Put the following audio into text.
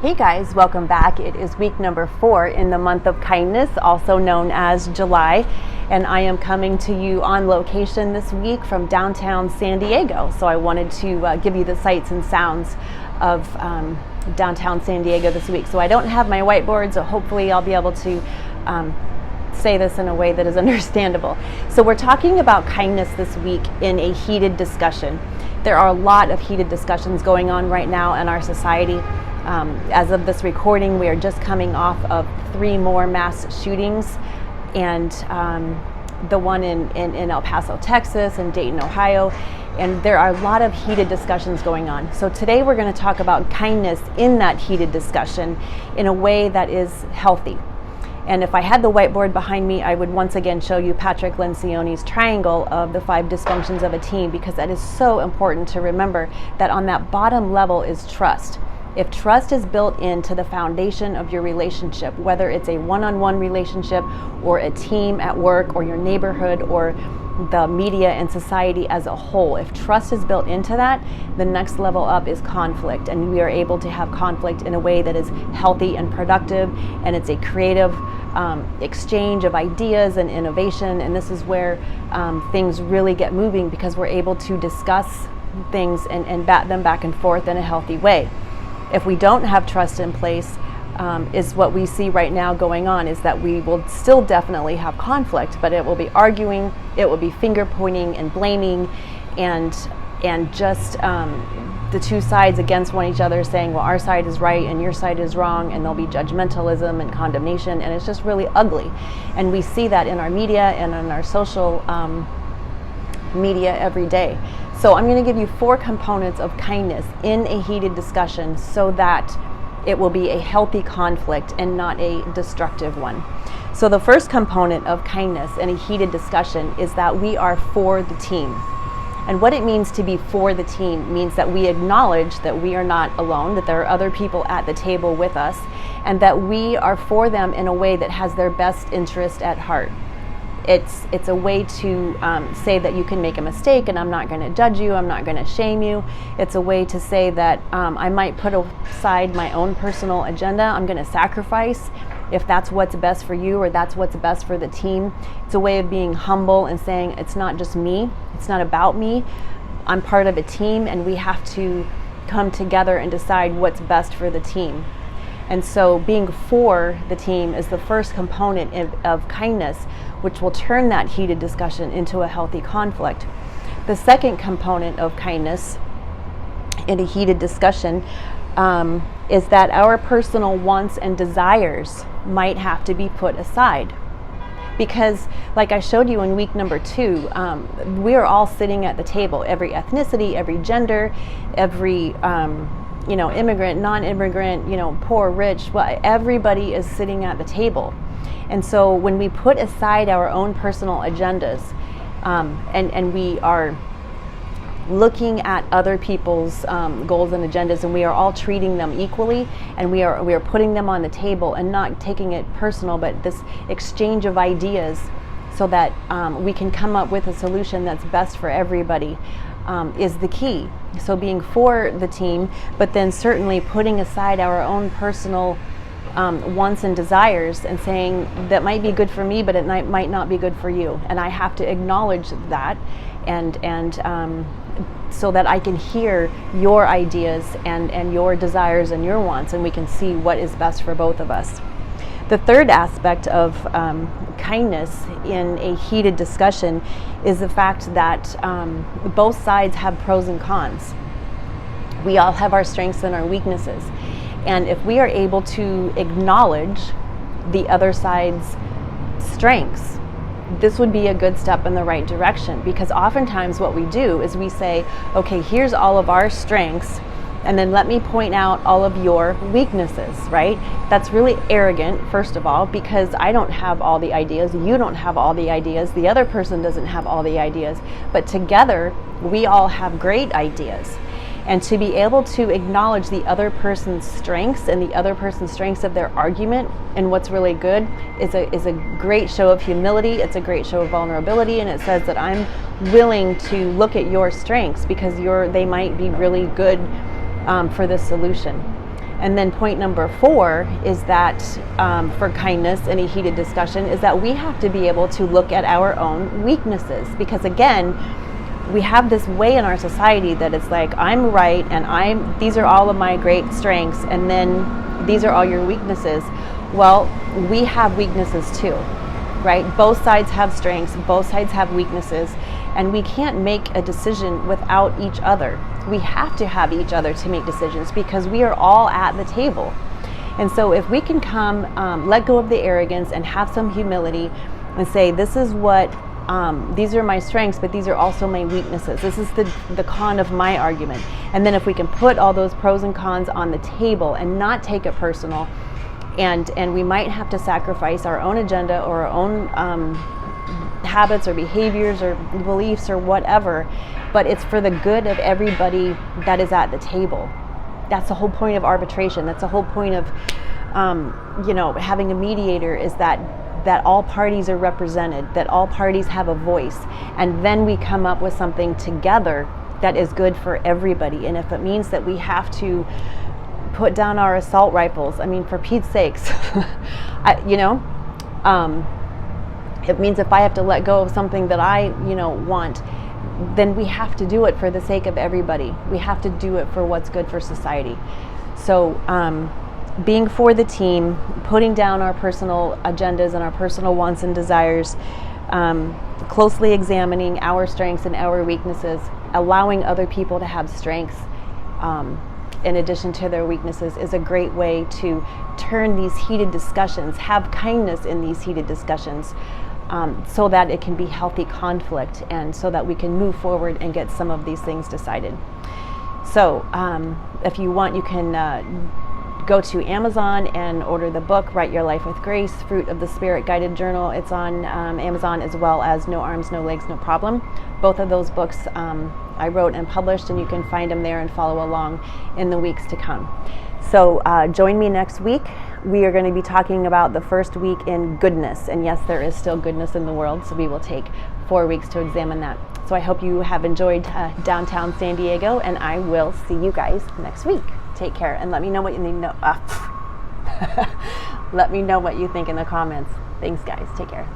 Hey guys, welcome back. It is week number 4 in the month of kindness, also known as July, and I am coming to you on location this week from downtown San Diego. So I wanted to give you the sights and sounds of downtown San Diego this week. So I don't have my whiteboard, so hopefully I'll be able to say this in a way that is understandable. So we're talking about kindness this week in a heated discussion. There are a lot of heated discussions going on right now in our society. As of this recording, we are just coming off of 3 more mass shootings, and the one in El Paso, Texas, and Dayton, Ohio, and there are a lot of heated discussions going on. So today we're going to talk about kindness in that heated discussion in a way that is healthy. And if I had the whiteboard behind me, I would once again show you Patrick Lencioni's triangle of the 5 dysfunctions of a team, because that is so important to remember that on that bottom level is trust. If trust is built into the foundation of your relationship, whether it's a one-on-one relationship or a team at work or your neighborhood or the media and society as a whole, if trust is built into that, the next level up is conflict, and we are able to have conflict in a way that is healthy and productive, and it's a creative exchange of ideas and innovation, and this is where things really get moving, because we're able to discuss things and bat them back and forth in a healthy way. If we don't have trust in place, is what we see right now going on, is that we will still definitely have conflict, but it will be arguing, it will be finger pointing and blaming, and just the two sides against one each other saying, well, our side is right and your side is wrong, and there'll be judgmentalism and condemnation, and it's just really ugly. And we see that in our media and in our social media every day. So I'm going to give you 4 components of kindness in a heated discussion so that it will be a healthy conflict and not a destructive one. So the first component of kindness in a heated discussion is that we are for the team. And what it means to be for the team means that we acknowledge that we are not alone, that there are other people at the table with us, and that we are for them in a way that has their best interest at heart. It's a way to say that you can make a mistake and I'm not going to judge you, I'm not going to shame you. It's a way to say that I might put aside my own personal agenda, I'm going to sacrifice if that's what's best for you or that's what's best for the team. It's a way of being humble and saying it's not just me, it's not about me, I'm part of a team, and we have to come together and decide what's best for the team. And so being for the team is the first component of kindness, which will turn that heated discussion into a healthy conflict. The second component of kindness in a heated discussion is that our personal wants and desires might have to be put aside. Because like I showed you in week number 2, we're all sitting at the table, every ethnicity, every gender, every immigrant, non-immigrant, poor, rich, well, everybody is sitting at the table. And so when we put aside our own personal agendas and we are looking at other people's goals and agendas, and we are all treating them equally, and we are putting them on the table and not taking it personal, but this exchange of ideas so that we can come up with a solution that's best for everybody is the key. So being for the team, but then certainly putting aside our own personal wants and desires and saying that might be good for me, but it might not be good for you, and I have to acknowledge that and so that I can hear your ideas and your desires and your wants, and we can see what is best for both of us. The third aspect of kindness in a heated discussion is the fact that both sides have pros and cons. We all have our strengths and our weaknesses. And if we are able to acknowledge the other side's strengths, this would be a good step in the right direction, because oftentimes what we do is we say, okay, here's all of our strengths, and then let me point out all of your weaknesses, right? That's really arrogant, first of all, because I don't have all the ideas, you don't have all the ideas, the other person doesn't have all the ideas, but together we all have great ideas. And to be able to acknowledge the other person's strengths and the other person's strengths of their argument and what's really good is a great show of humility. It's a great show of vulnerability, and it says that I'm willing to look at your strengths because they might be really good for this solution. And then point number 4 is that for kindness in a heated discussion is that we have to be able to look at our own weaknesses, because again, we have this way in our society that it's like, I'm right and these are all of my great strengths, and then these are all your weaknesses. Well, we have weaknesses too, right? Both sides have strengths, both sides have weaknesses, and we can't make a decision without each other. We have to have each other to make decisions because we are all at the table. And so if we can come, let go of the arrogance and have some humility and say, this is what, these are my strengths, but these are also my weaknesses. This is the con of my argument. And then if we can put all those pros and cons on the table and not take it personal, and we might have to sacrifice our own agenda or our own habits or behaviors or beliefs or whatever, but it's for the good of everybody that is at the table. That's the whole point of arbitration. That's the whole point of having a mediator, is that all parties are represented, that all parties have a voice, and then we come up with something together that is good for everybody. And if it means that we have to put down our assault rifles, I mean, for Pete's sakes, it means if I have to let go of something that I, want, then we have to do it for the sake of everybody. We have to do it for what's good for society. So being for the team, putting down our personal agendas and our personal wants and desires, closely examining our strengths and our weaknesses, allowing other people to have strengths in addition to their weaknesses, is a great way to turn these heated discussions, have kindness in these heated discussions, so that it can be healthy conflict and so that we can move forward and get some of these things decided. So if you want, you can go to Amazon and order the book, Write Your Life with Grace, Fruit of the Spirit Guided Journal. It's on Amazon, as well as No Arms, No Legs, No Problem. Both of those books I wrote and published, and you can find them there and follow along in the weeks to come. So join me next week. We are going to be talking about the first week in goodness. And yes, there is still goodness in the world, so we will take 4 weeks to examine that. So I hope you have enjoyed downtown San Diego, and I will see you guys next week. Take care, and let me know what you know. Let me know what you think in the comments. Thanks, guys. Take care.